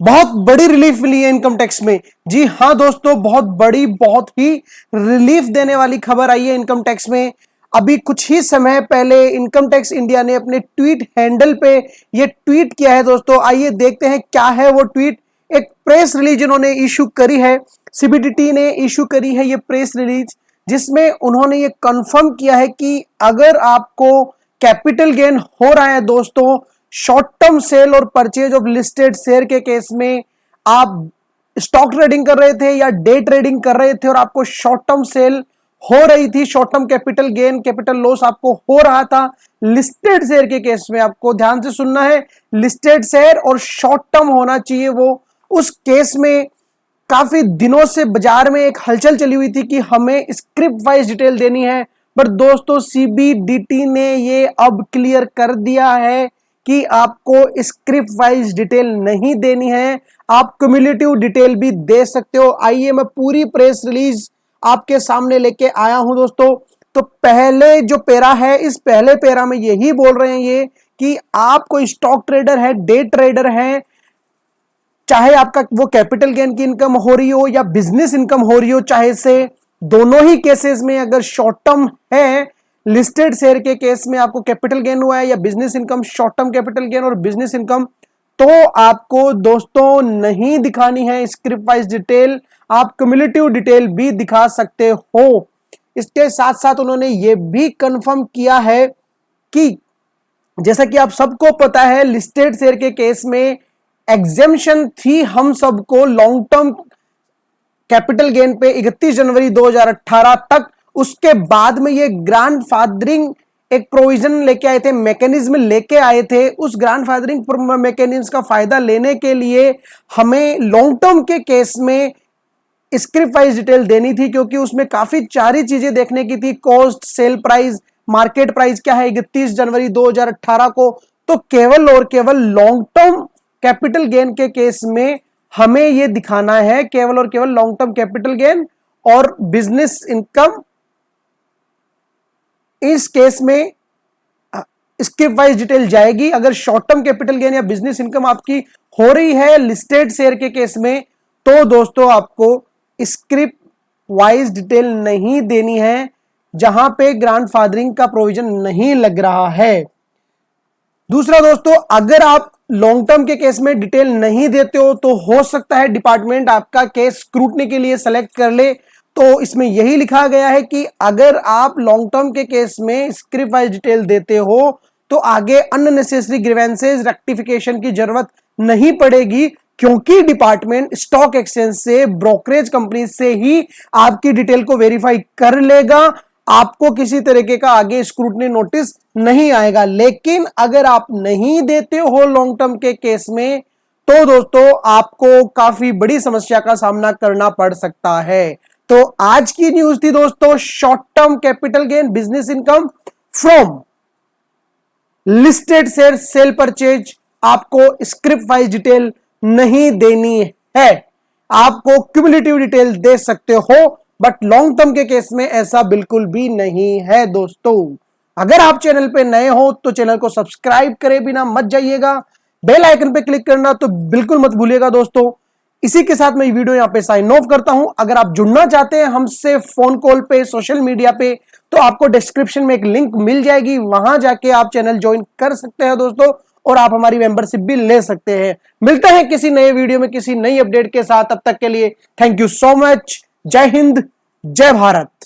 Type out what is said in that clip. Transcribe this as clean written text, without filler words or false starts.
बहुत बड़ी रिलीफ मिली है इनकम टैक्स में। जी हां दोस्तों, बहुत बड़ी, बहुत ही रिलीफ देने वाली खबर आई है इनकम टैक्स में। अभी कुछ ही समय पहले इनकम टैक्स इंडिया ने अपने ट्वीट हैंडल पे ये ट्वीट किया है दोस्तों। आइए देखते हैं क्या है वो ट्वीट। एक प्रेस रिलीज उन्होंने इशू करी है, सीबीडीटी ने इशू करी है ये प्रेस रिलीज, जिसमें उन्होंने ये कंफर्म किया है कि अगर आपको कैपिटल गेन हो रहा है दोस्तों शॉर्ट टर्म सेल और परचेज ऑफ लिस्टेड शेयर के केस में, आप स्टॉक ट्रेडिंग कर रहे थे या डे ट्रेडिंग कर रहे थे और आपको शॉर्ट टर्म सेल हो रही थी, short term capital gain capital loss आपको हो रहा था लिस्टेड शेयर के केस में, आपको ध्यान से सुनना है, लिस्टेड शेयर और शॉर्ट टर्म होना चाहिए वो। उस केस में काफी दिनों से बाजार में एक हलचल चली हुई थी कि हमें स्क्रिप्ट वाइज डिटेल देनी है, पर दोस्तों सीबीडीटी ने ये अब क्लियर कर दिया है कि आपको स्क्रिप्ट वाइज डिटेल नहीं देनी है, आप क्यूमुलेटिव डिटेल भी दे सकते हो। आइए मैं पूरी प्रेस रिलीज आपके सामने लेके आया हूं दोस्तों। तो पहले जो पैरा है, इस पहले पैरा में यही बोल रहे हैं ये कि आप कोई स्टॉक ट्रेडर है, डे ट्रेडर है, चाहे आपका वो कैपिटल गेन की इनकम हो रही हो या बिजनेस इनकम हो रही हो, चाहे से दोनों ही केसेस में अगर शॉर्ट टर्म है, लिस्टेड शेयर के केस में आपको कैपिटल गेन हुआ है या business income, short term capital gain और बिजनेस इनकम, तो आपको दोस्तों नहीं दिखानी है स्क्रिप्ट वाइज डिटेल, आप क्यूमुलेटिव डिटेल भी दिखा सकते हो। इसके साथ साथ उन्होंने ये भी कंफर्म किया है कि जैसा कि आप सबको पता है लिस्टेड शेयर के केस में एग्जेम्पशन थी हम सबको लॉन्ग टर्म कैपिटल गेन पे 31 जनवरी 2018 तक। उसके बाद में ये ग्रैंड फादरिंग एक प्रोविजन लेके आए थे, मैकेनिज्म लेके आए थे। उस ग्रैंड फादरिंग मैकेनिज्म का फायदा लेने के लिए हमें लॉन्ग टर्म के केस में स्क्रिप्ट वाइज डिटेल देनी थी, क्योंकि उसमें काफी सारी चीजें देखने की थी, cost, sale price, market price क्या है 31 जनवरी 2018 को। तो केवल और केवल लॉन्ग टर्म कैपिटल गेन के केस में हमें यह दिखाना है, केवल और केवल लॉन्ग टर्म कैपिटल गेन और बिजनेस इनकम। इस केस में स्क्रिप्ट वाइज डिटेल जाएगी। अगर शॉर्ट टर्म कैपिटल गेन या बिजनेस इनकम आपकी हो रही है लिस्टेड शेयर के केस में, तो दोस्तों आपको स्क्रिप्ट वाइज डिटेल नहीं देनी है, जहां पे ग्रैंडफादरिंग का प्रोविजन नहीं लग रहा है। दूसरा दोस्तों, अगर आप लॉन्ग टर्म के केस में डिटेल नहीं देते हो तो हो सकता है डिपार्टमेंट आपका केस स्क्रूटनी के लिए सेलेक्ट कर ले। तो इसमें यही लिखा गया है कि अगर आप लॉन्ग टर्म के केस में स्क्रिप्ट वाइज डिटेल देते हो तो आगे अननेसेसरी ग्रीवेंसेस रेक्टिफिकेशन की जरूरत नहीं पड़ेगी, क्योंकि डिपार्टमेंट स्टॉक एक्सचेंज से, ब्रोकरेज कंपनी से ही आपकी डिटेल को वेरीफाई कर लेगा, आपको किसी तरीके का आगे स्क्रूटनी नोटिस नहीं आएगा। लेकिन अगर आप नहीं देते हो लॉन्ग टर्म के केस में, तो दोस्तों आपको काफी बड़ी समस्या का सामना करना पड़ सकता है। तो आज की न्यूज थी दोस्तों, short term capital gain business income from listed share cell purchase आपको स्क्रिप्ट वाइज डिटेल नहीं देनी है, आपको क्यूमुलेटिव डिटेल दे सकते हो, बट लॉन्ग टर्म के केस में ऐसा बिल्कुल भी नहीं है दोस्तों। अगर आप चैनल पे नए हो तो चैनल को सब्सक्राइब करे बिना मत जाइएगा, बेल आइकन पे क्लिक करना तो बिल्कुल मत भूलिएगा दोस्तों। इसी के साथ मैं वीडियो यहां पे साइन ऑफ करता हूं। अगर आप जुड़ना चाहते हैं हमसे फोन कॉल पे, सोशल मीडिया पे, तो आपको डिस्क्रिप्शन में एक लिंक मिल जाएगी, वहां जाके आप चैनल ज्वाइन कर सकते हैं दोस्तों, और आप हमारी मेंबरशिप भी ले सकते हैं। मिलते हैं किसी नए वीडियो में किसी नई अपडेट के साथ, तब तक के लिए थैंक यू सो मच। जय हिंद, जय भारत।